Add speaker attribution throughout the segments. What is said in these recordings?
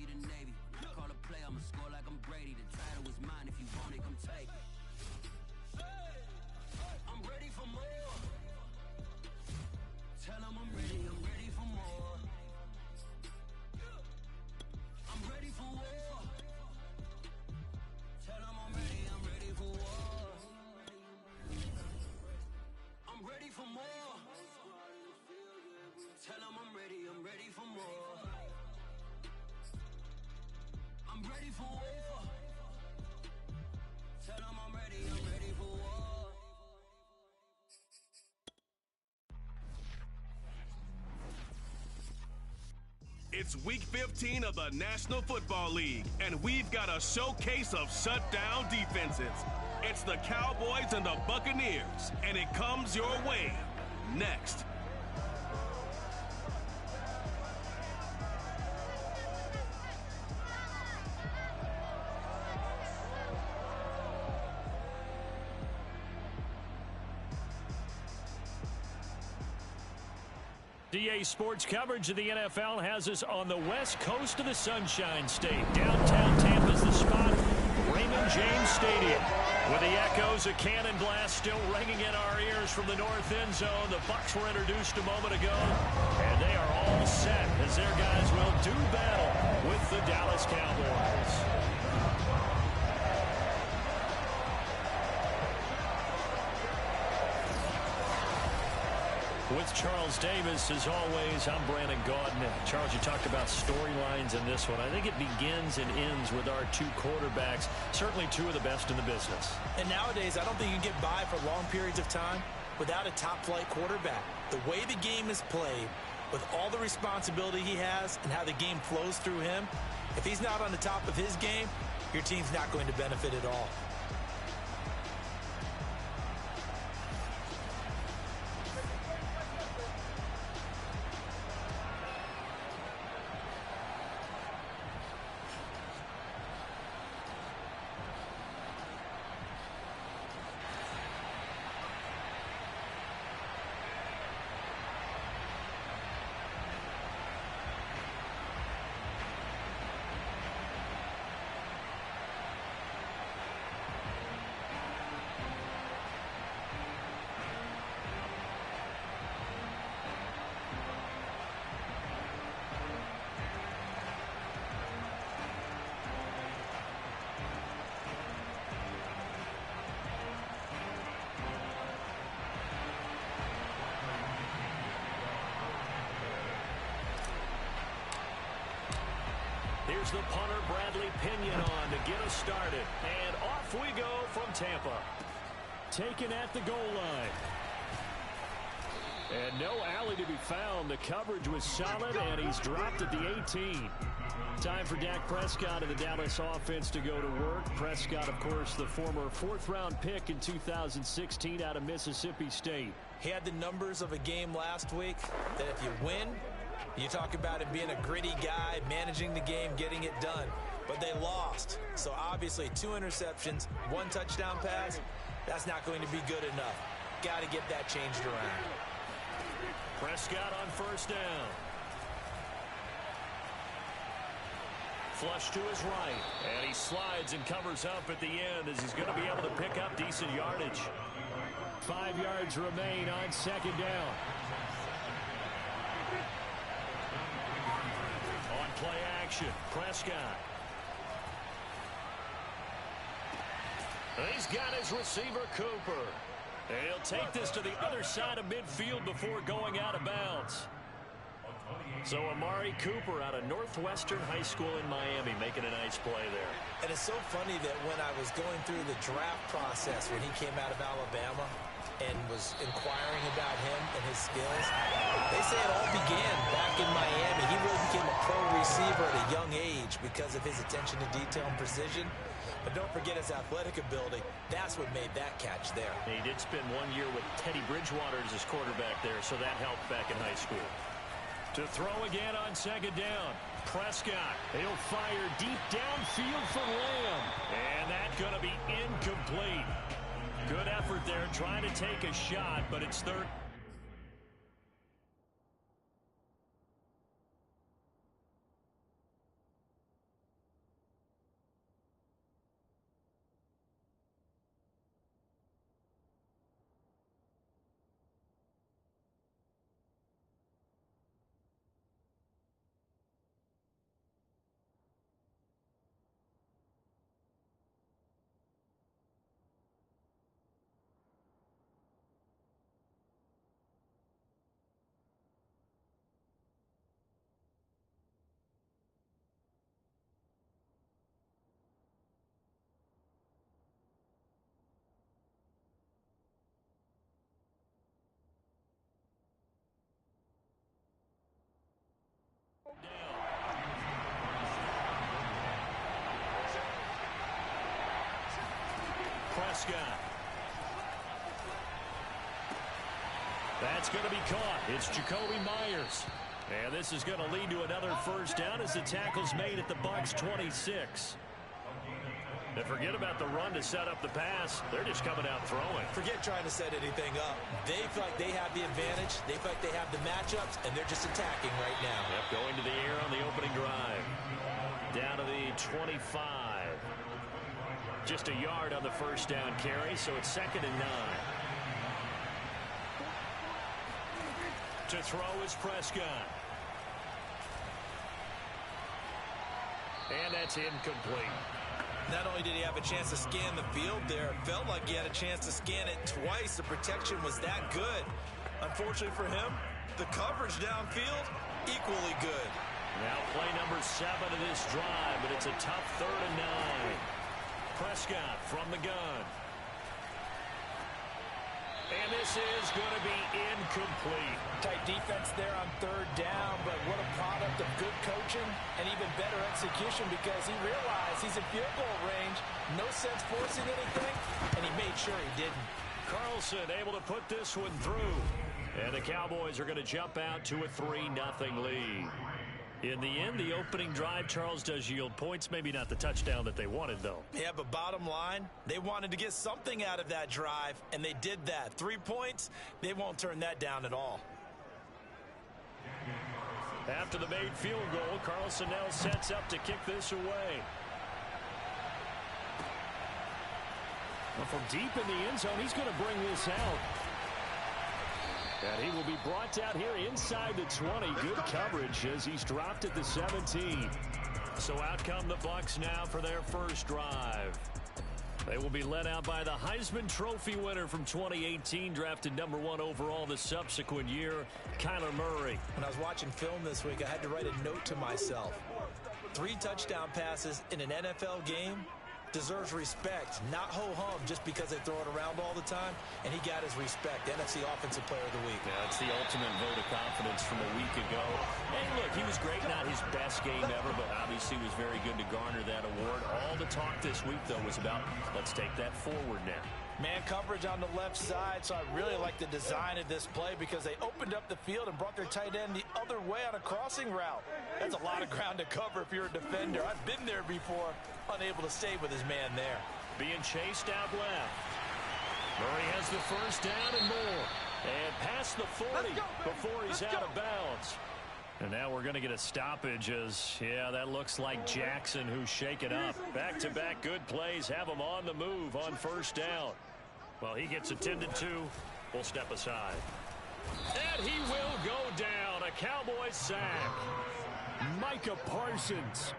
Speaker 1: Army to Navy. When I call a play, I'ma score like I'm Brady. The title is mine, if you want it, come take it. I'm ready for more. Tell them I'm ready for more. I'm ready for war. Tell them I'm ready for war. I'm ready for more. Tell them I'm ready for more. I'm ready for war. Tell them I'm ready for war.
Speaker 2: It's week 15 of the National Football League, and we've got a showcase of shutdown defenses. It's the Cowboys and the Buccaneers, and it comes your way next.
Speaker 3: DA Sports coverage of the NFL has us on the west coast of the Sunshine State. Downtown Tampa's the spot, Raymond James Stadium. With the echoes of Cannon Blast still ringing in our ears from the north end zone, the Bucs were introduced a moment ago, and they are all set as their guys will do battle with the Dallas Cowboys. With Charles Davis, as always, I'm Brandon Gaudin. Charles, you talked about storylines in this one. I think it begins and ends with our two quarterbacks, certainly two of the best in the business.
Speaker 4: And nowadays, I don't think you can get by for long periods of time without a top-flight quarterback. The way the game is played, with all the responsibility he has and how the game flows through him, if he's not on the top of his game, your team's not going to benefit at all.
Speaker 3: Here's the punter, Bradley Pinion, on to get us started. And off we go from Tampa. Taken at the goal line. And no alley to be found. The coverage was solid, and he's dropped at the 18. Time for Dak Prescott and the Dallas offense to go to work. Prescott, of course, the former fourth-round pick in 2016 out of Mississippi State.
Speaker 4: He had the numbers of a game last week that if you win, you talk about him being a gritty guy, managing the game, getting it done. But they lost. So obviously 2 interceptions, 1 touchdown pass, that's not going to be good enough. Got to get that changed around.
Speaker 3: Prescott on first down. Flush to his right. And he slides and covers up at the end as he's going to be able to pick up decent yardage. 5 yards remain on second down. On play action, Prescott. He's got his receiver, Cooper. And he'll take this to the other side of midfield before going out of bounds. So Amari Cooper out of Northwestern High School in Miami making a nice play there.
Speaker 4: And it's so funny that when I was going through the draft process when he came out of Alabama and was inquiring about him and his skills, they say it all began back in Miami. He really became a pro receiver at a young age because of his attention to detail and precision. But don't forget his athletic ability. That's what made that catch there.
Speaker 3: He did spend 1 year with Teddy Bridgewater as his quarterback there, so that helped back in high school. To throw again on second down. Prescott, he'll fire deep downfield for Lamb. And that's going to be incomplete. Good effort there trying to take a shot, but it's third. Prescott. That's going to be caught. It's Jakobi Meyers. And this is going to lead to another first down as the tackle's made at the Bucs 26. And forget about the run to set up the pass. They're just coming out throwing.
Speaker 4: Forget trying to set anything up. They feel like they have the advantage. They feel like they have the matchups, and they're just attacking right now.
Speaker 3: Yep, going to the air on the opening drive. Down to the 25. Just a yard on the first down carry, so it's 2nd and 9. To throw is Prescott. And that's incomplete.
Speaker 4: Not only did he have a chance to scan the field there, it felt like he had a chance to scan it twice. The protection was that good. Unfortunately for him, the coverage downfield, equally good.
Speaker 3: Now play number 7 of this drive, but it's a tough 3rd and 9. Prescott from the gun. And this is going to be incomplete.
Speaker 4: Tight defense there on 3rd down, but what a product of good coaching and even better execution because he realized he's in field goal range. No sense forcing anything, and he made sure he didn't.
Speaker 3: Carlson able to put this one through. And the Cowboys are going to jump out to a 3-0 lead. In the end, the opening drive, Charles, does yield points. Maybe not the touchdown that they wanted, though.
Speaker 4: Yeah, but bottom line, they wanted to get something out of that drive, and they did that. 3 points, they won't turn that down at all.
Speaker 3: After the made field goal, Carlson now sets up to kick this away. Well, from deep in the end zone, he's going to bring this out. And he will be brought down here inside the 20. Good coverage as he's dropped at the 17. So out come the Bucs now for their first drive. They will be led out by the Heisman Trophy winner from 2018, drafted number 1 overall the subsequent year, Kyler Murray.
Speaker 4: When I was watching film this week, I had to write a note to myself. 3 touchdown passes in an NFL game deserves respect, not ho-hum just because they throw it around all the time, and he got his respect. NFC Offensive Player of the Week.
Speaker 3: Yeah, it's the ultimate vote of confidence from a week ago. And look, he was great, not his best game ever, but obviously was very good to garner that award. All the talk this week, though, was about let's take that forward now.
Speaker 4: Man coverage on the left side, so I really like the design of this play because they opened up the field and brought their tight end the other way on a crossing route. That's a lot of ground to cover if you're a defender. I've been there before, unable to stay with his man there.
Speaker 3: Being chased out left. Murray has the first down and more. And past the 40 before he's out of bounds. And now we're going to get a stoppage as, yeah, that looks like Jackson who's shaken up. Back-to-back good plays have him on the move on first down. Well, he gets attended to. We'll step aside. And he will go down. A Cowboys sack. Micah Parsons.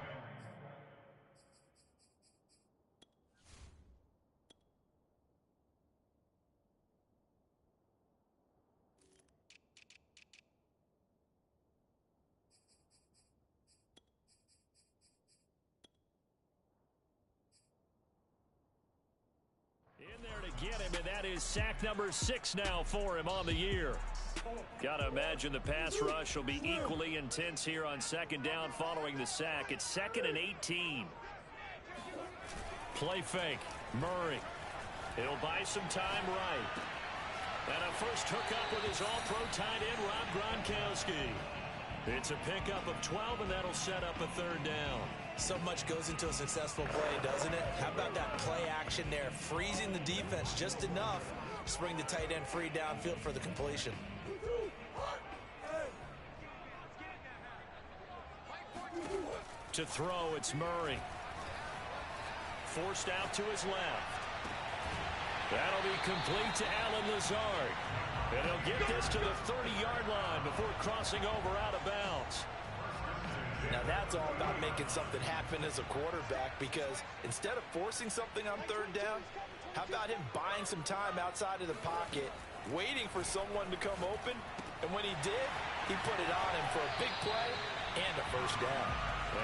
Speaker 3: Get him, and that is sack number 6 now for him on the year. Got to imagine the pass rush will be equally intense here on 2nd down following the sack. It's 2nd and 18. Play fake. Murray. He'll buy some time right. And a first hookup with his all-pro tight end, Rob Gronkowski. It's a pickup of 12, and that'll set up a 3rd down.
Speaker 4: So much goes into a successful play, doesn't it? How about that play action there? Freezing the defense just enough to bring the tight end free downfield for the completion.
Speaker 3: To throw, it's Murray. Forced out to his left. That'll be complete to Allen Lazard. And he'll get this to the 30-yard line before crossing over out of bounds.
Speaker 4: Now that's all about making something happen as a quarterback because instead of forcing something on 3rd down, how about him buying some time outside of the pocket, waiting for someone to come open, and when he did, he put it on him for a big play and a first down.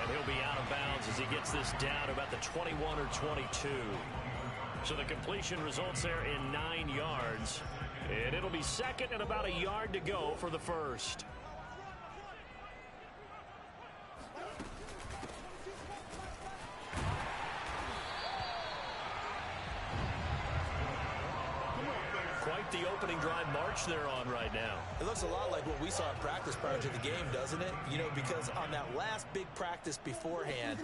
Speaker 3: And he'll be out of bounds as he gets this down to about the 21 or 22. So the completion results there in 9 yards, and it'll be 2nd and about a yard to go for the first. opening drive march they're on right now.
Speaker 4: It looks a lot like what we saw in practice prior to the game, doesn't it? You know, because on that last big practice beforehand,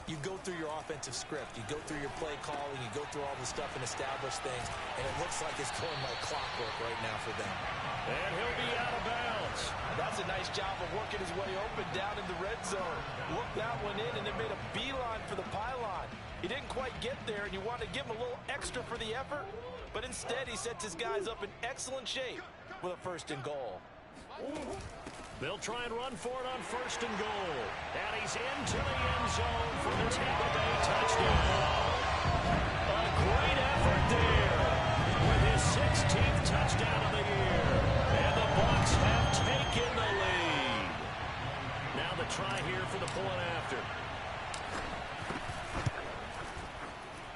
Speaker 4: you go through your offensive script. You go through your play calling. You go through all the stuff and establish things. And it looks like it's going like clockwork right now for them.
Speaker 3: And he'll be out of bounds.
Speaker 4: That's a nice job of working his way open down in the red zone. Looked that one in and then made a beeline for the pylon. He didn't quite get there, and you want to give him a little extra for the effort. But instead, he sets his guys up in excellent shape with a 1st and goal.
Speaker 3: They'll try and run for it on 1st and goal. And he's into the end zone for the Tampa Bay touchdown. A great effort there with his 16th touchdown of the year. And the Bucs have taken the lead. Now the try here for the point after.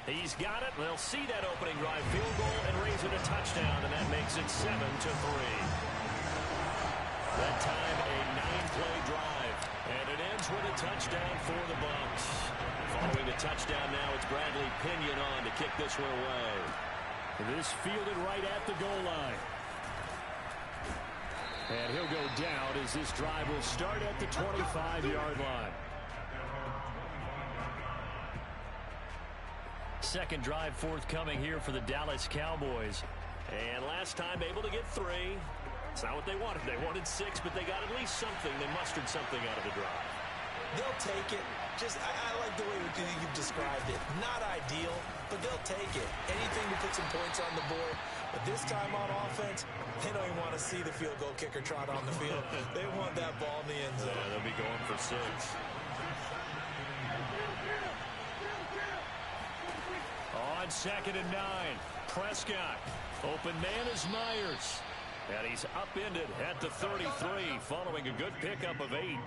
Speaker 3: He's got it. They'll see that opening drive field goal and raise it a touchdown, and that makes it 7-3. That time, a 9-play drive, and it ends with a touchdown for the Bucs. Following the touchdown now, it's Bradley Pinion on to kick this one away. This fielded right at the goal line. And he'll go down as this drive will start at the 25-yard line. Second drive forthcoming here for the Dallas Cowboys. And last time able to get 3. It's not what they wanted. They wanted 6, but they got at least something. They mustered something out of the drive.
Speaker 4: They'll take it. I like the way you've described it. Not ideal, but they'll take it. Anything to put some points on the board. But this time on offense, they don't even want to see the field goal kicker trot on the field. They want that ball in the end zone.
Speaker 3: Yeah, they'll be going for 6. On 2nd and 9, Prescott. Open man is Myers. And he's upended at the 33 following a good pickup of 8.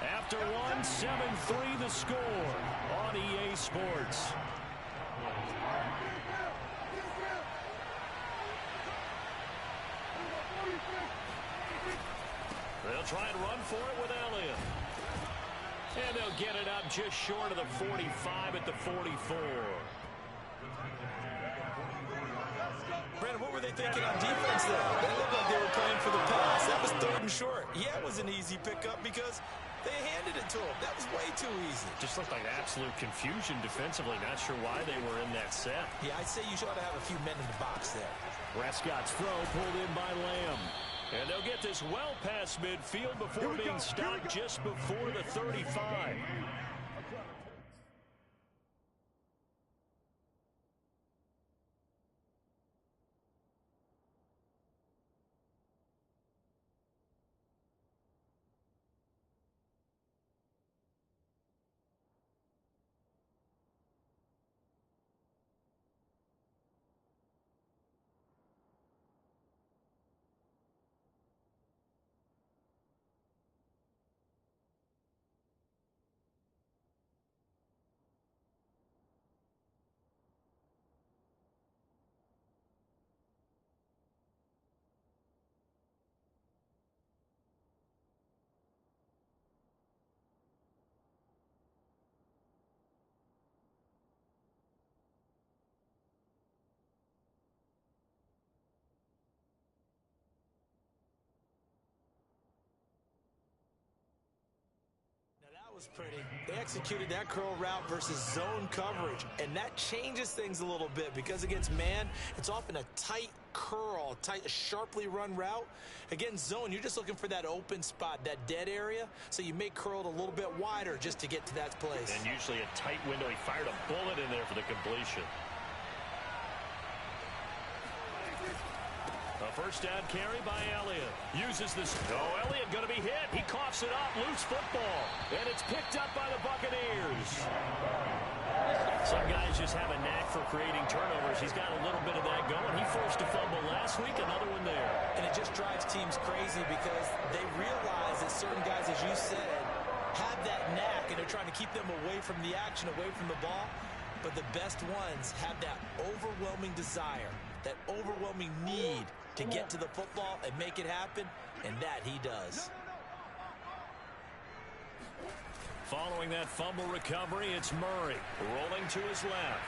Speaker 3: After one, 7-3 the score on EA Sports. They'll try and run for it with Elliott. And they'll get it up just short of the 45 at the 44.
Speaker 4: Brandon, what were they thinking on defense there? They looked like they were playing for the pass. That was 3rd and short. Yeah, it was an easy pickup because they handed it to him. That was way too easy.
Speaker 3: Just looked like absolute confusion defensively. Not sure why they were in that set.
Speaker 4: Yeah, I'd say you ought to have a fefew men in the box there.
Speaker 3: Prescott's throw pulled in by Lamb. And they'll get this well past midfield before being stopped just before the 35. Was pretty. They executed that curl route versus zone coverage, and that changes things a little bit because against man, it's often a tight curl, tight, sharply run route. Against zone, you're just looking for that open spot, that dead area, so you may curl it a little bit wider just to get to that place. And usually a tight window. He fired a bullet in there for the completion. A first down carry by Elliott. Uses this. Oh, Elliott going to be hit. He coughs it up. Loose football. And it's picked up by the Buccaneers. Some guys just have a knack for creating turnovers. He's got a little bit of that going. He forced a fumble last week. Another one there.
Speaker 4: And it just drives teams crazy because they realize that certain guys, as you said, have that knack, and they're trying to keep them away from the action, away from the ball. But the best ones have that overwhelming desire, that overwhelming need to get to the football and make it happen, and that he does.
Speaker 3: Following that fumble recovery, it's Murray rolling to his left.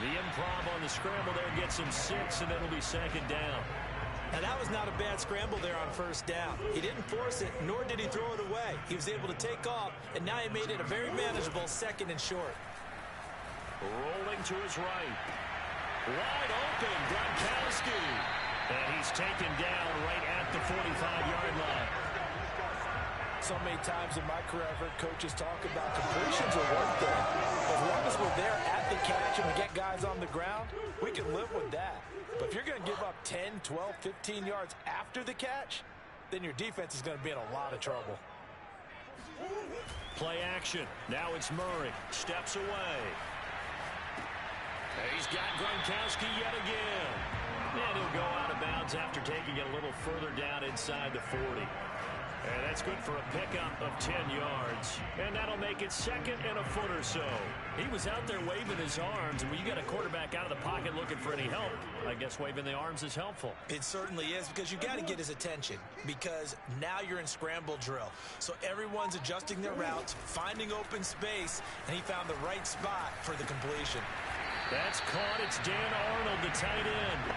Speaker 3: The improv on the scramble there gets him 6, and it'll be second down.
Speaker 4: And that was not a bad scramble there on first down. He didn't force it, nor did he throw it away. He was able to take off, and now he made it a very manageable 2nd and short.
Speaker 3: Rolling to his right. Wide open, Gronkowski. And he's taken down right at the 45-yard line.
Speaker 5: So many times in my career, I've heard coaches talk about completions are one thing. As long as we're there at the catch and we get guys on the ground, we can live with that. But if you're going to give up 10, 12, 15 yards after the catch, then your defense is going to be in a lot of trouble.
Speaker 3: Play action. Now it's Murray. Steps away. He's got Gronkowski yet again. And he'll go out of bounds after taking it a little further down inside the 40. And that's good for a pickup of 10 yards. And that'll make it 2nd and a foot or so. He was out there waving his arms, and when you got a quarterback out of the pocket looking for any help, I guess waving the arms is helpful.
Speaker 4: It certainly is, because you got to get his attention, because now you're in scramble drill. So everyone's adjusting their routes, finding open space, and he found the right spot for the completion.
Speaker 3: That's caught. It's Dan Arnold, the tight end.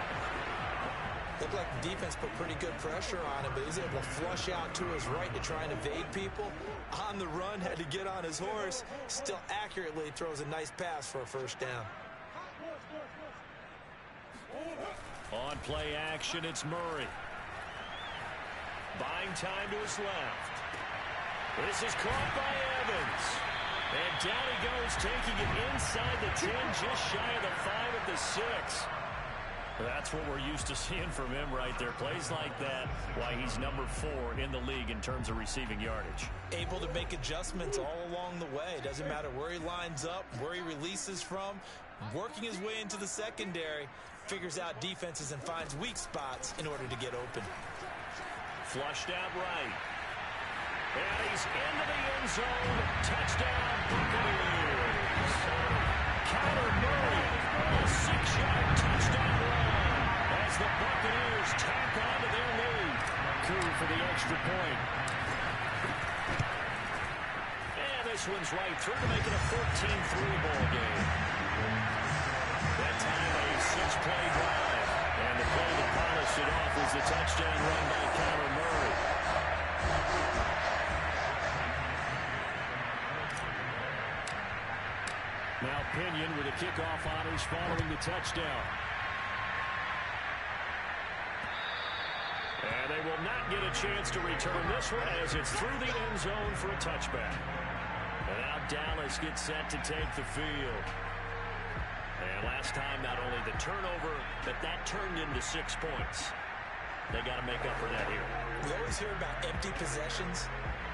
Speaker 4: Looked like the defense put pretty good pressure on him, but he's able to flush out to his right to try and evade people. On the run, had to get on his horse. Still accurately throws a nice pass for a first down.
Speaker 3: On play action, it's Murray. Buying time to his left. This is caught by Evans. And down he goes, taking it inside the 10, just shy of the 5 at the 6. That's what we're used to seeing from him right there. Plays like that, why he's number 4 in the league in terms of receiving yardage.
Speaker 4: Able to make adjustments all along the way. Doesn't matter where he lines up, where he releases from. Working his way into the secondary, figures out defenses and finds weak spots in order to get open.
Speaker 3: Flushed out right. And he's into the end zone. Touchdown, Buccaneers. Kyler Murray, a 6-yard touchdown run as the Buccaneers tack onto their lead. Coup for the extra point. And this one's right through to make it a 14-3 ball game. That time a 6-play drive. And the play that polished it off was the touchdown run by Kyler Murray. Now Pinion with the kickoff honors following the touchdown. And they will not get a chance to return this one as it's through the end zone for a touchback. And now Dallas gets set to take the field. And last time, not only the turnover, but that turned into 6 points. They got to make up for that here.
Speaker 4: We always hear about empty possessions,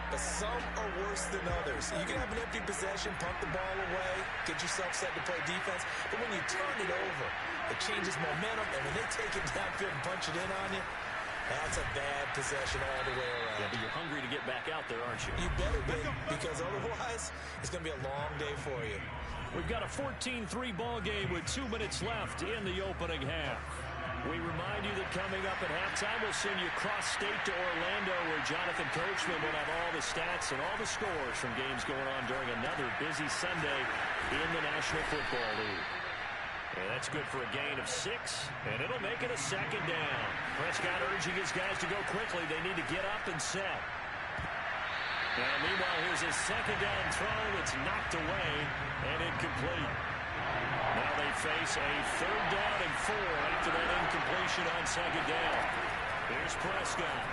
Speaker 4: but some are worse than others. You can have an empty possession, pump the ball away, get yourself set to play defense, but when you turn it over, it changes momentum, and when they take it downfield and punch it in on you, that's a bad possession all the way around.
Speaker 3: Yeah, but you're hungry to get back out there, aren't you?
Speaker 4: You better be, because otherwise, it's going to be a long day for you.
Speaker 3: We've got a 14-3 ball game with 2 minutes left in the opening half. We remind you that coming up at halftime, we'll send you cross-state to Orlando, where Jonathan Coachman will have all the stats and all the scores from games going on during another busy Sunday in the National Football League. And that's good for a gain of 6, and it'll make it a second down. Prescott urging his guys to go quickly. They need to get up and set. Now, meanwhile, here's a second down throw that's knocked away and incomplete. Now they face a 3rd down and 4 after that incompletion on second down. Here's Prescott.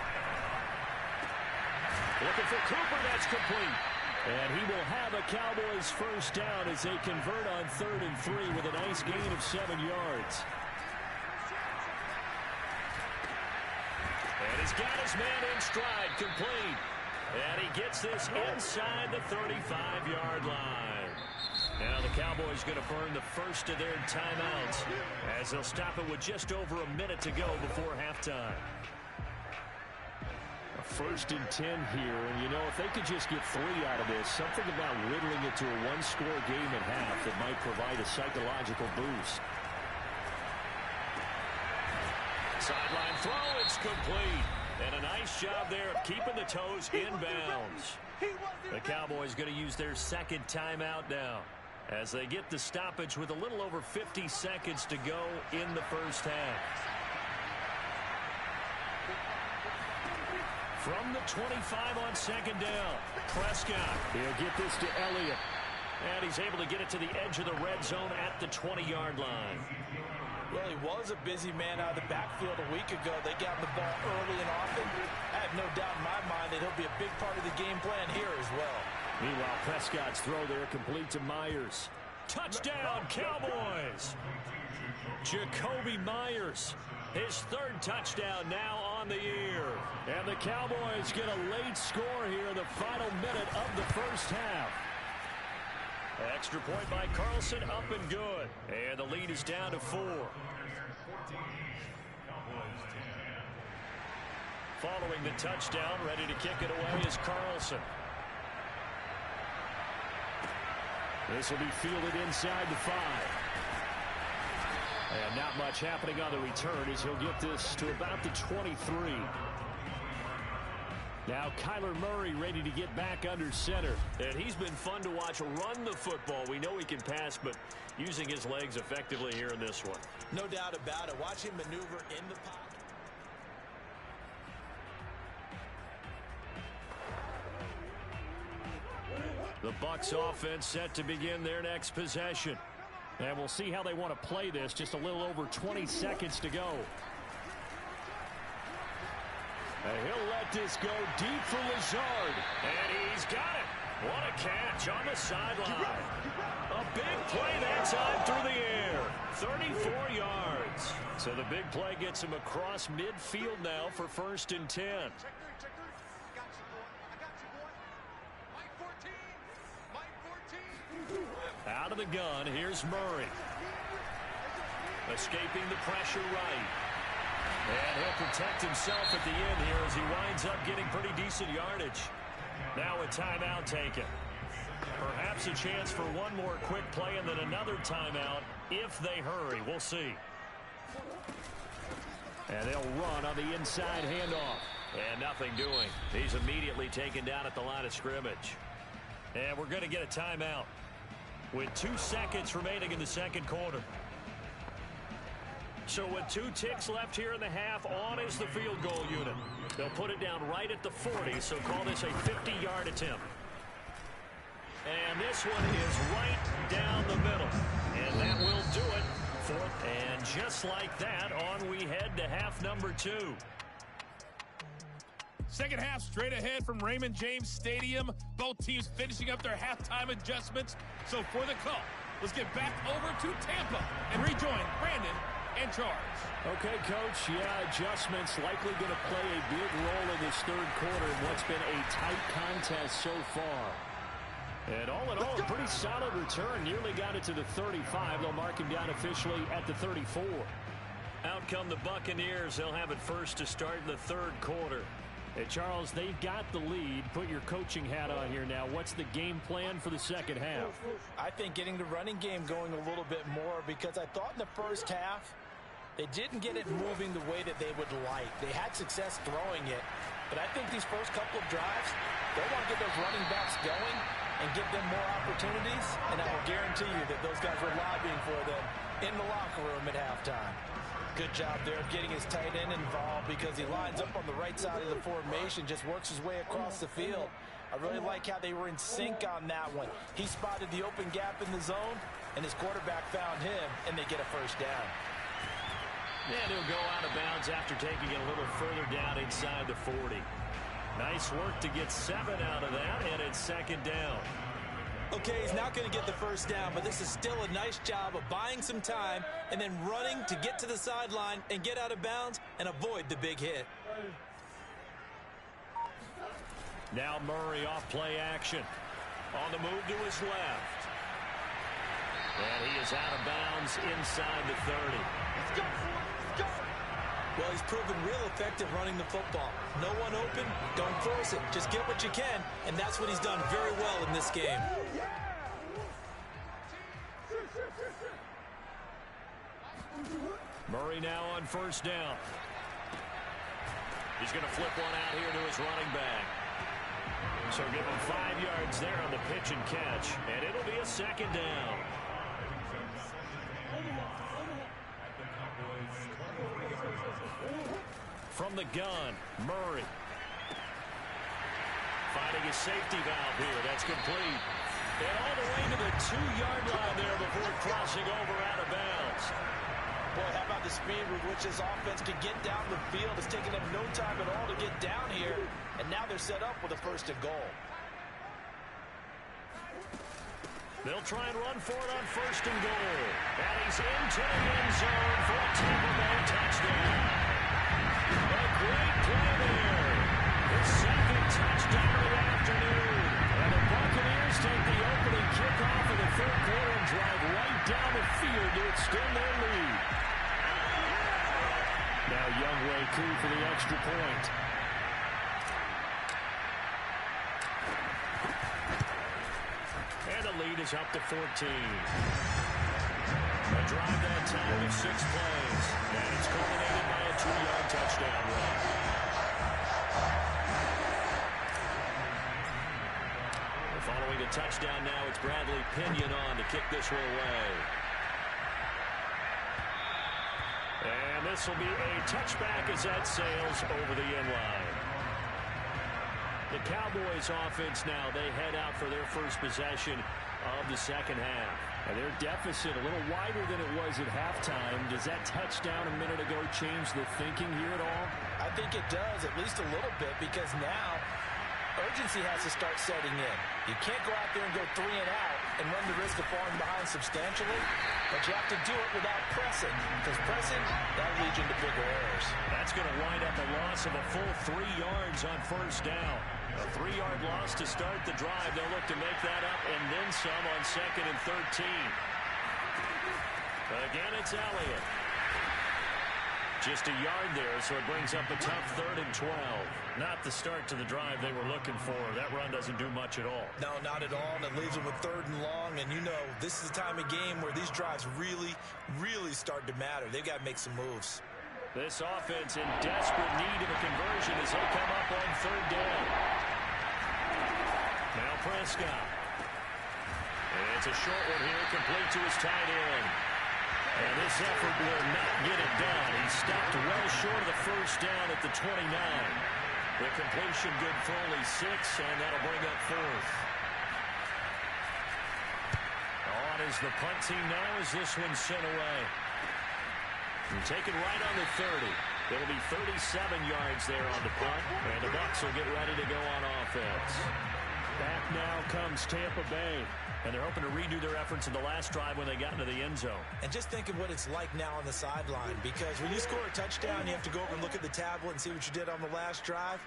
Speaker 3: Looking for Cooper, that's complete. And he will have a Cowboys first down as they convert on 3rd and 3 with a nice gain of 7 yards. And he's got his man in stride, complete. And he gets this inside the 35-yard line. Now the Cowboys going to burn the first of their timeouts as they'll stop it with just over a minute to go before halftime. A 1st and 10 here, and you know, if they could just get 3 out of this, something about whittling it to a 1-score game at half that might provide a psychological boost. Sideline throw, it's complete. And a nice job there of keeping the toes in bounds. The Cowboys going to use their second timeout now as they get the stoppage with a little over 50 seconds to go in the first half. From the 25 on second down, Prescott. He'll get this to Elliott. And he's able to get it to the edge of the red zone at the 20-yard line.
Speaker 5: Well, he was a busy man out of the backfield a week ago. They got the ball early and often. I have no doubt in my mind that he'll be a big part of the game plan here as well.
Speaker 3: Meanwhile, Prescott's throw there complete to Myers. Touchdown, Cowboys! Jacoby Myers, his third touchdown now on the year. And the Cowboys get a late score here in the final minute of the first half. Extra point by Carlson, up and good. And the lead is down to 4. Following the touchdown, ready to kick it away is Carlson. This will be fielded inside the 5. And not much happening on the return as he'll get this to about the 23. Now Kyler Murray ready to get back under center. And he's been fun to watch run the football. We know he can pass, but using his legs effectively here in this one.
Speaker 4: No doubt about it. Watch him maneuver in the pocket.
Speaker 3: The Bucs offense set to begin their next possession. And we'll see how they want to play this. Just a little over 20 seconds to go. And he'll let this go deep for Lazard. And he's got it. What a catch on the sideline. A big play that time through the air. 34 yards. So the big play gets him across midfield now for 1st and 10. Out of the gun, here's Murray. Escaping the pressure right. And he'll protect himself at the end here as he winds up getting pretty decent yardage. Now a timeout taken. Perhaps a chance for one more quick play and then another timeout if they hurry. We'll see. And they'll run on the inside handoff. And nothing doing. He's immediately taken down at the line of scrimmage. And we're going to get a timeout with 2 seconds remaining in the second quarter. So with 2 ticks left here in the half, on is the field goal unit. They'll put it down right at the 40, so call this a 50-yard attempt. And this one is right down the middle. And that will do it. And just like that, on we head to half number 2.
Speaker 6: Second half straight ahead from Raymond James Stadium. Both teams finishing up their halftime adjustments. So for the call, let's get back over to Tampa and rejoin Brandon and Charles.
Speaker 3: Okay, Coach. Yeah, adjustments likely going to play a big role in this third quarter in what's been a tight contest so far. And all in all, a pretty solid return. Nearly got it to the 35. They'll mark him down officially at the 34. Out come the Buccaneers. They'll have it first to start in the third quarter. Hey, Charles, they've got the lead. Put your coaching hat on here now. What's the game plan for the second half?
Speaker 5: I think getting the running game going a little bit more, because I thought in the first half they didn't get it moving the way that they would like. They had success throwing it, but I think these first couple of drives, they want to get those running backs going and give them more opportunities, and I will guarantee you that those guys were lobbying for them in the locker room at halftime. Good job there of getting his tight end involved, because he lines up on the right side of the formation, just works his way across the field. I really like how they were in sync on that one. He spotted the open gap in the zone, and his quarterback found him, and they get a first down.
Speaker 3: And he'll go out of bounds after taking it a little further down inside the 40. Nice work to get 7 out of that, and it's second down.
Speaker 4: Okay, he's not going to get the first down, but this is still a nice job of buying some time and then running to get to the sideline and get out of bounds and avoid the big hit.
Speaker 3: Now Murray off play action. On the move to his left. And he is out of bounds inside the 30.
Speaker 4: Let's go. Well, he's proven real effective running the football. No one open, don't force it. Just get what you can, and that's what he's done very well in this game.
Speaker 3: Murray now on first down. He's going to flip one out here to his running back. So give him 5 yards there on the pitch and catch, and it'll be a second down. From the gun, Murray. Finding his safety valve here. That's complete. And all the way to the 2-yard line there before crossing over out of bounds.
Speaker 5: Boy, how about the speed with which this offense can get down the field? It's taken them no time at all to get down here. And now they're set up with a 1st and goal.
Speaker 3: They'll try and run for it on 1st and goal. And he's into the end zone for a Tampa Bay touchdown. A great play there. His 2nd touchdown of the afternoon. And the Buccaneers take the opening kickoff of the 3rd quarter and drive right down the field to extend their lead. Now Younghoe Koo for the extra point. And the lead is up to 14. A drive that time of 6 plays. And it's culminated by a 2-yard touchdown run. Following a touchdown now, it's Bradley Pinion on to kick this one away. And this will be a touchback as that sails over the end line. The Cowboys offense now, they head out for their first possession of the second half. And their deficit a little wider than it was at halftime. Does that touchdown a minute ago change the thinking here at all?
Speaker 5: I think it does, at least a little bit, because now urgency has to start setting in. You can't go out there and go 3 and out and run the risk of falling behind substantially, but you have to do it without pressing, because pressing, that leads you into bigger errors.
Speaker 3: That's going to wind up a loss of a full 3 yards on 1st down. A 3-yard loss to start the drive. They'll look to make that up and then some on 2nd and 13. Again, it's Elliott. Just a yard there, so it brings up a tough 3rd and 12. Not the start to the drive they were looking for. That run doesn't do much at all.
Speaker 5: No, not at all, and it leaves them with 3rd and long, and you know this is the time of game where these drives really, really start to matter. They've got to make some moves.
Speaker 3: This offense in desperate need of a conversion as they come up on 3rd down. Now Prescott. And it's a short one here, complete to his tight end. And this effort will not get it done. He stopped well short of the 1st down at the 29. The completion good for only 6, and that'll bring up 4th. On is the punt team now as this one's sent away. And taken right on the 30. It'll be 37 yards there on the punt, and the Bucs will get ready to go on offense. Back now comes Tampa Bay. And they're hoping to redo their efforts in the last drive when they got into the end zone.
Speaker 5: And just think of what it's like now on the sideline, because when you score a touchdown, you have to go over and look at the tablet and see what you did on the last drive.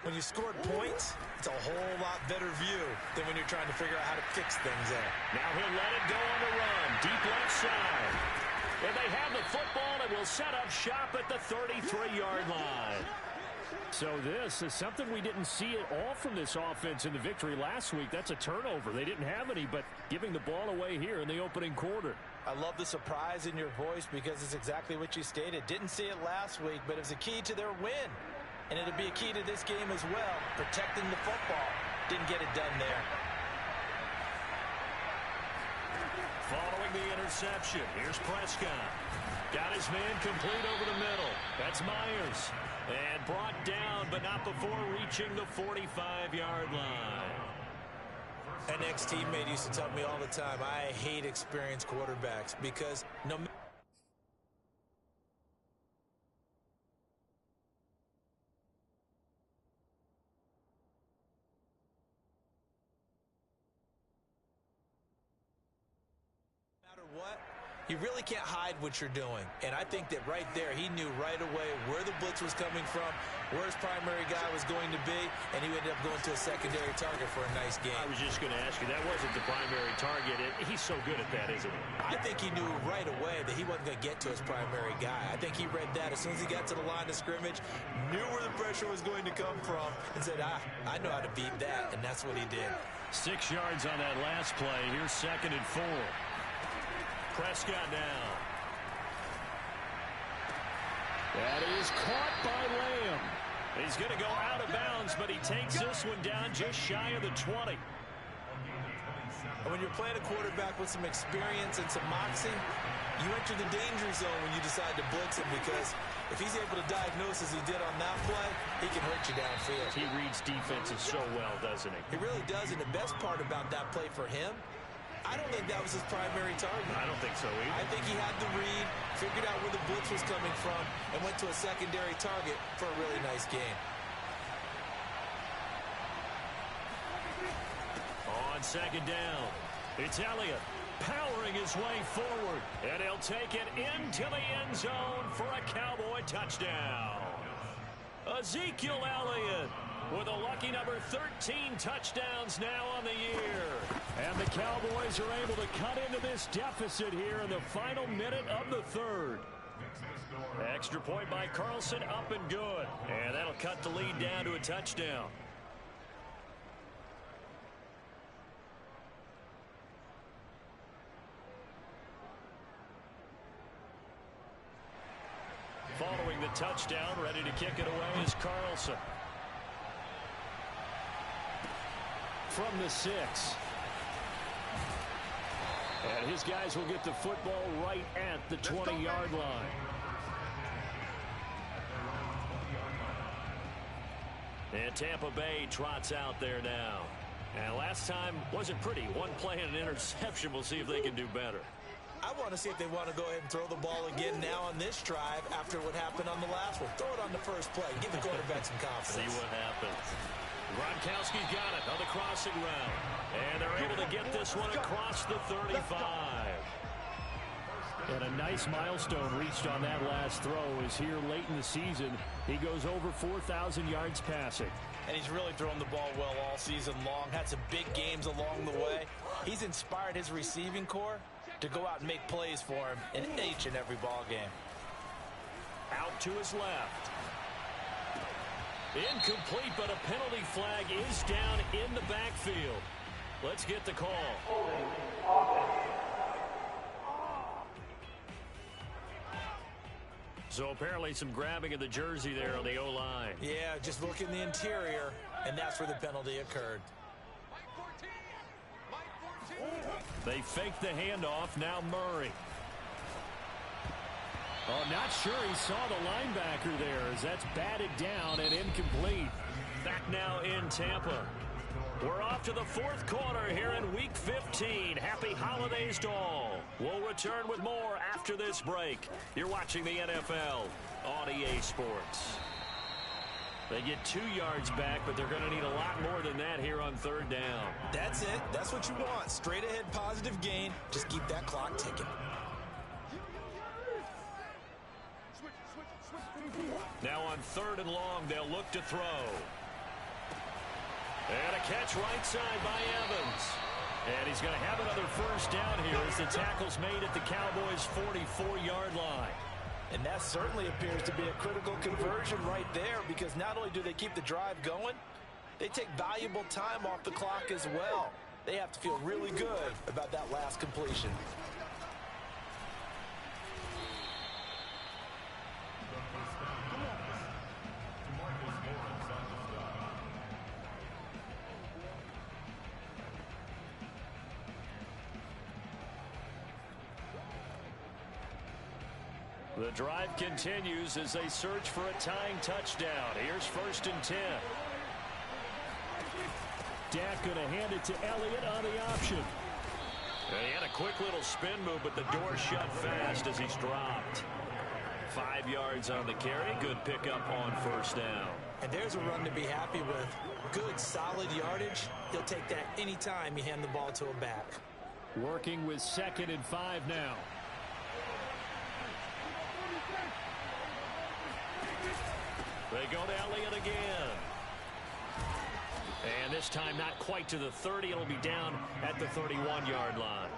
Speaker 5: When you scored points, it's a whole lot better view than when you're trying to figure out how to fix things there.
Speaker 3: Now he'll let it go on the run, deep left side. And they have the football and will set up shop at the 33-yard line. So this is something we didn't see at all from this offense in the victory last week. That's a turnover. They didn't have any, but giving the ball away here in the opening quarter.
Speaker 5: I love the surprise in your voice because it's exactly what you stated. Didn't see it last week, but it was a key to their win. And it'll be a key to this game as well, protecting the football. Didn't get it done there.
Speaker 3: Following the interception, here's Prescott. Got his man complete over the middle. That's Myers. And brought down, but not before reaching the 45-yard line.
Speaker 5: An ex-teammate used to tell me all the time, I hate experienced quarterbacks because no matter what, you really can't hide what you're doing. And I think that right there, he knew right away where the blitz was coming from, where his primary guy was going to be, and he ended up going to a secondary target for a nice game.
Speaker 3: I was just going to ask you, that wasn't the primary target. He's so good at that, isn't he?
Speaker 5: I think he knew right away that he wasn't going to get to his primary guy. I think he read that as soon as he got to the line of scrimmage, knew where the pressure was going to come from, and said, I know how to beat that, and that's what he did.
Speaker 3: 6 yards on that last play. Here's 2nd and 4. Prescott now. That is caught by Lamb. He's going to go out of bounds, but he takes this one down just shy of the 20.
Speaker 4: And when you're playing a quarterback with some experience and some moxie, you enter the danger zone when you decide to blitz him, because if he's able to diagnose as he did on that play, he can hurt you downfield.
Speaker 3: He reads defenses so well, doesn't he?
Speaker 4: He really does, and the best part about that play for him, I don't think that was his primary target.
Speaker 3: I don't think so either.
Speaker 4: I think he had the read, figured out where the blitz was coming from, and went to a secondary target for a really nice game.
Speaker 3: On second down, it's Elliott powering his way forward, and he'll take it into the end zone for a Cowboy touchdown. Ezekiel Elliott with a lucky number 13 touchdowns now on the year. And the Cowboys are able to cut into this deficit here in the final minute of the third. Extra point by Carlson, up and good. And that'll cut the lead down to a touchdown. Following the touchdown, ready to kick it away is Carlson. From the 6. And his guys will get the football right at the 20-yard line. And Tampa Bay trots out there now. And last time wasn't pretty. One play and an interception. We'll see if they can do better.
Speaker 4: I want to see if they want to go ahead and throw the ball again now on this drive after what happened on the last one. Throw it on the first play. Give the quarterback some confidence.
Speaker 3: See what happens. Gronkowski's got it on the crossing route. And they're able to get this one across the 35. And a nice milestone reached on that last throw is here late in the season. He goes over 4,000 yards passing.
Speaker 5: And he's really thrown the ball well all season long. Had some big games along the way. He's inspired his receiving corps to go out and make plays for him in each and every ball game.
Speaker 3: Out to his left. Incomplete, but a penalty flag is down in the backfield. Let's get the call. So apparently some grabbing of the jersey there on the O-line.
Speaker 4: Yeah, just look in the interior, and that's where the penalty occurred.
Speaker 3: They fake the handoff. Now Murray. Oh, not sure he saw the linebacker there as that's batted down and incomplete. Back now in Tampa. We're off to the fourth quarter here in Week 15. Happy holidays to all. We'll return with more after this break. You're watching the NFL on EA Sports. They get 2 yards back, but they're going to need a lot more than that here on third down.
Speaker 4: That's it. That's what you want. Straight ahead positive gain. Just keep that clock ticking.
Speaker 3: Now on third and long, they'll look to throw. And a catch right side by Evans. And he's going to have another first down here as the tackle's made at the Cowboys' 44-yard line.
Speaker 5: And that certainly appears to be a critical conversion right there, because not only do they keep the drive going, they take valuable time off the clock as well. They have to feel really good about that last completion.
Speaker 3: The drive continues as they search for a tying touchdown. Here's first and 10. Dak going to hand it to Elliott on the option. And he had a quick little spin move, but the door shut fast as he's dropped. 5 yards on the carry. Good pickup on first down.
Speaker 4: And there's a run to be happy with. Good, solid yardage. He'll take that anytime you hand the ball to a back.
Speaker 3: Working with 2nd and 5 now. They go to Elliott again. And this time not quite to the 30. It'll be down at the 31-yard line.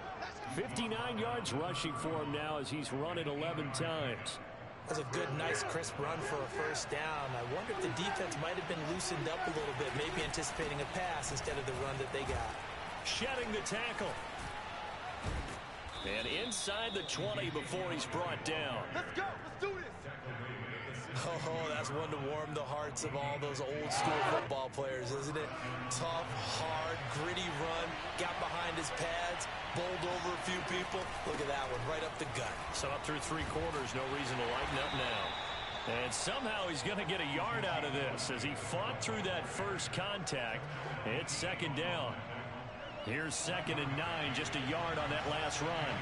Speaker 3: 59 yards rushing for him now as he's run it 11 times.
Speaker 4: That's a good, nice, crisp run for a first down. I wonder if the defense might have been loosened up a little bit, maybe anticipating a pass instead of the run that they got.
Speaker 3: Shedding the tackle. And inside the 20 before he's brought down.
Speaker 5: Let's go. Let's do this.
Speaker 4: Oh, that's That's one to warm the hearts of all those old school football players, isn't it? Tough, hard, gritty run, got behind his pads, bowled over a few people. Look at that one, right up the gut.
Speaker 3: So up through 3 quarters, no reason to lighten up now. And somehow he's going to get a yard out of this as he fought through that first contact. It's second down. Here's 2nd and 9, just a yard on that last run.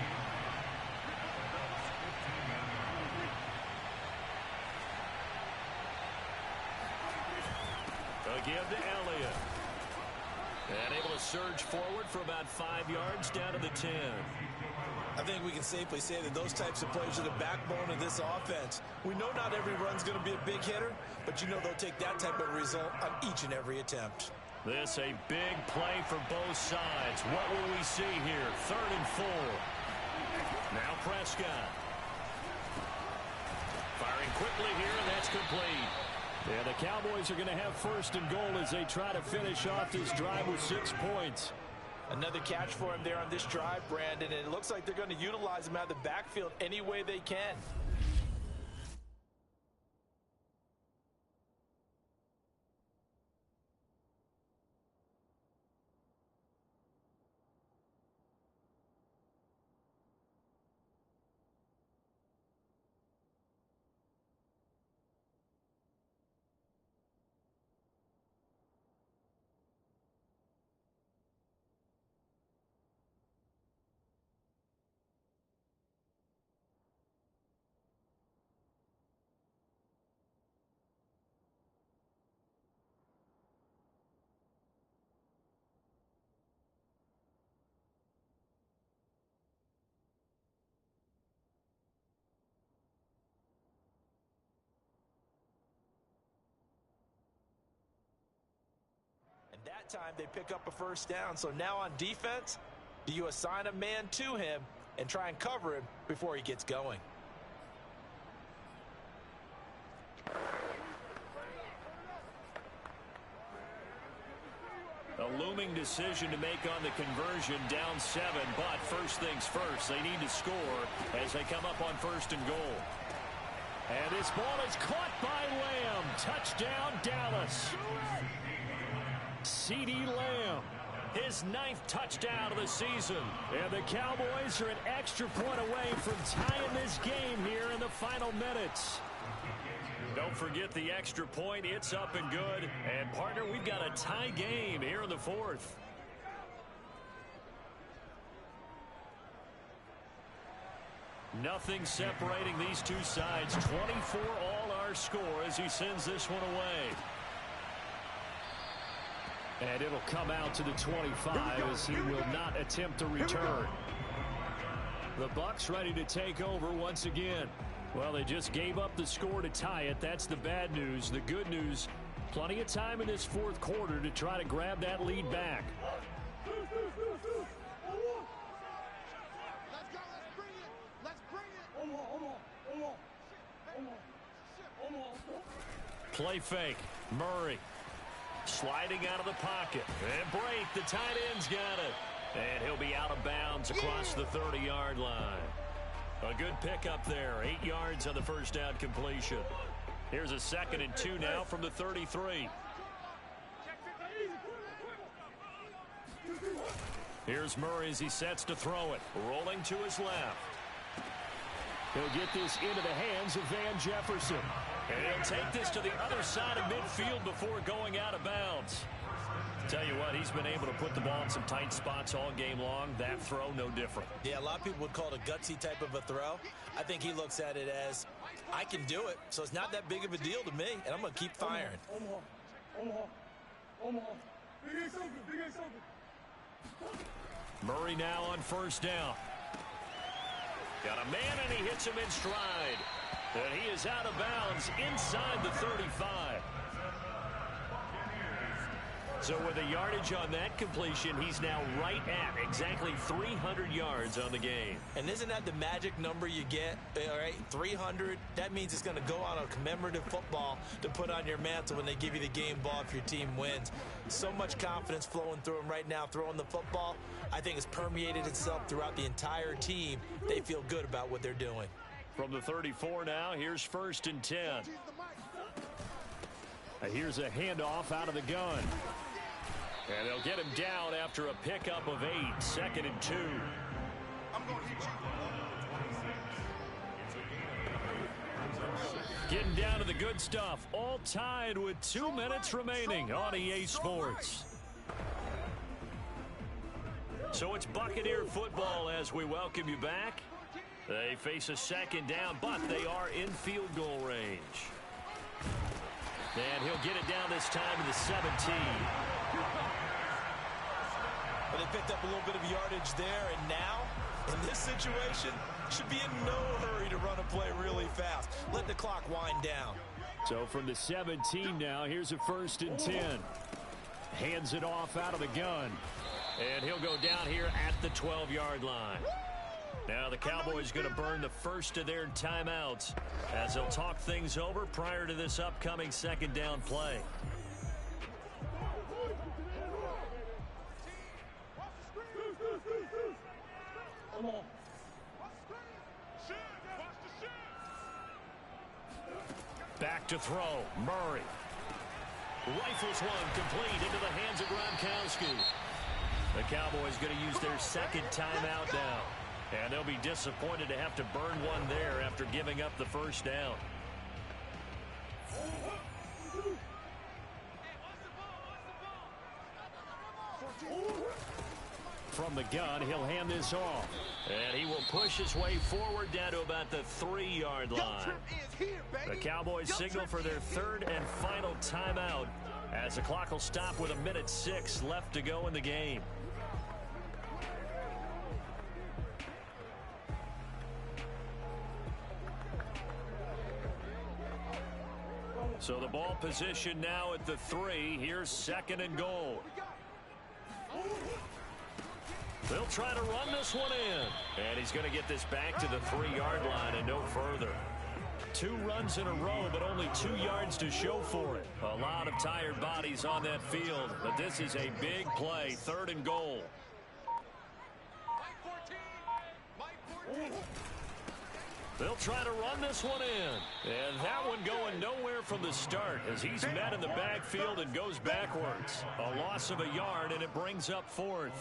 Speaker 3: Give to Elliott. And able to surge forward for about 5 yards down to the 10.
Speaker 4: I think we can safely say that those types of plays are the backbone of this offense. We know not every run's going to be a big hitter, but you know they'll take that type of result on each and every attempt.
Speaker 3: This a big play for both sides. What will we see here? 3rd and 4. Now Prescott. Firing quickly here, and that's complete. Yeah, the Cowboys are going to have 1st and goal as they try to finish off this drive with 6 points.
Speaker 5: Another catch for him there on this drive, Brandon, and it looks like they're going to utilize him out of the backfield any way they can. That time they pick up a 1st down. So now on defense, do you assign a man to him and try and cover him before he gets going?
Speaker 3: A looming decision to make on the conversion, down 7, but first things first, they need to score as they come up on 1st and goal. And this ball is caught by Lamb. Touchdown, Dallas. CeeDee Lamb, his 9th touchdown of the season. And the Cowboys are an extra point away from tying this game here in the final minutes. Don't forget the extra point. It's up and good. And, partner, we've got a tie game here in the 4th. Nothing separating these two sides. 24 all our score as he sends this one away. And it'll come out to the 25 as he will not attempt to return. The Bucs ready to take over once again. Well, they just gave up the score to tie it. That's the bad news. The good news, plenty of time in this 4th quarter to try to grab that lead back. Play fake. Murray. Sliding out of the pocket. And break. The tight end's got it. And he'll be out of bounds across the 30-yard line. A good pickup there. 8 yards on the first down completion. Here's a 2nd and 2 now from the 33. Here's Murray as he sets to throw it. Rolling to his left. He'll get this into the hands of Van Jefferson. And he'll take this to the other side of midfield before going out of bounds. Tell you what, he's been able to put the ball in some tight spots all game long. That throw, no different.
Speaker 4: Yeah, a lot of people would call it a gutsy type of a throw. I think he looks at it as, I can do it, so it's not that big of a deal to me, and I'm going to keep firing.
Speaker 3: Murray now on first down. Got a man, and he hits him in stride. And he is out of bounds inside the 35. So with the yardage on that completion, he's now right at exactly 300 yards on the game.
Speaker 4: And isn't that the magic number you get? All right, 300. That means it's going to go on a commemorative football to put on your mantle when they give you the game ball if your team wins. So much confidence flowing through him right now, throwing the football. I think it's permeated itself throughout the entire team. They feel good about what they're doing.
Speaker 3: From the 34 now, here's 1st and 10. Here's a handoff out of the gun. And they'll get him down after a pickup of 8, 2nd and 2.
Speaker 7: I'm going to hit you.
Speaker 3: Getting down to the good stuff. All tied with 2 minutes remaining on EA Sports. So it's Buccaneer football as we welcome you back. They face a 2nd down, but they are in field goal range. And he'll get it down this time to the 17.
Speaker 4: But they picked up a little bit of yardage there, and now, in this situation, should be in no hurry to run a play really fast. Let the clock wind down.
Speaker 3: So from the 17 now, here's a 1st and 10. Hands it off out of the gun. And he'll go down here at the 12-yard line. Now the Cowboys going to burn the first of their timeouts as they'll talk things over prior to this upcoming 2nd down play. Back to throw. Murray. Rifles one complete into the hands of Gronkowski. The Cowboys going to use their 2nd timeout now. And they'll be disappointed to have to burn one there after giving up the 1st down. From the gun, he'll hand this off. And he will push his way forward down to about the 3-yard line. The Cowboys signal for their 3rd and final timeout as the clock will stop with 1:06 left to go in the game. So the ball position now at the 3. Here's 2nd and goal. They'll try to run this one in. And he's going to get this back to the 3-yard line and no further. 2 runs in a row, but only 2 yards to show for it. A lot of tired bodies on that field, but this is a big play. 3rd and goal. They'll try to run this one in. And that one going nowhere from the start as he's met in the backfield and goes backwards. A loss of a yard, and it brings up 4th.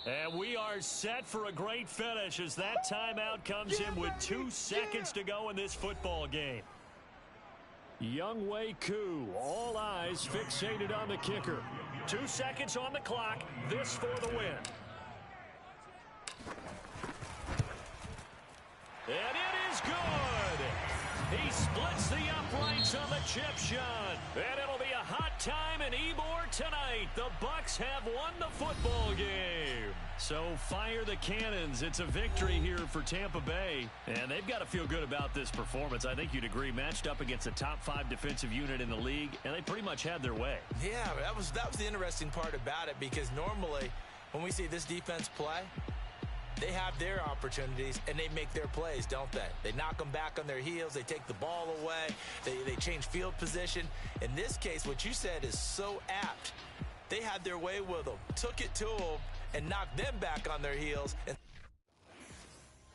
Speaker 3: And we are set for a great finish as that timeout comes in with 2 seconds to go in this football game. Younghoe Koo, all eyes fixated on the kicker. 2 seconds on the clock, this for the win. And it is good. He splits the uprights on the chip shot. And it'll be a hot time in Ybor tonight. The Bucs have won the football game. So fire the cannons. It's a victory here for Tampa Bay. And they've got to feel good about this performance. I think you'd agree, matched up against a top 5 defensive unit in the league, and they pretty much had their way.
Speaker 4: Yeah, that was the interesting part about it, because normally when we see this defense play, they have their opportunities, and they make their plays, don't they? They knock them back on their heels. They take the ball away. They change field position. In this case, what you said is so apt. They had their way with them, took it to them, and knocked them back on their heels. And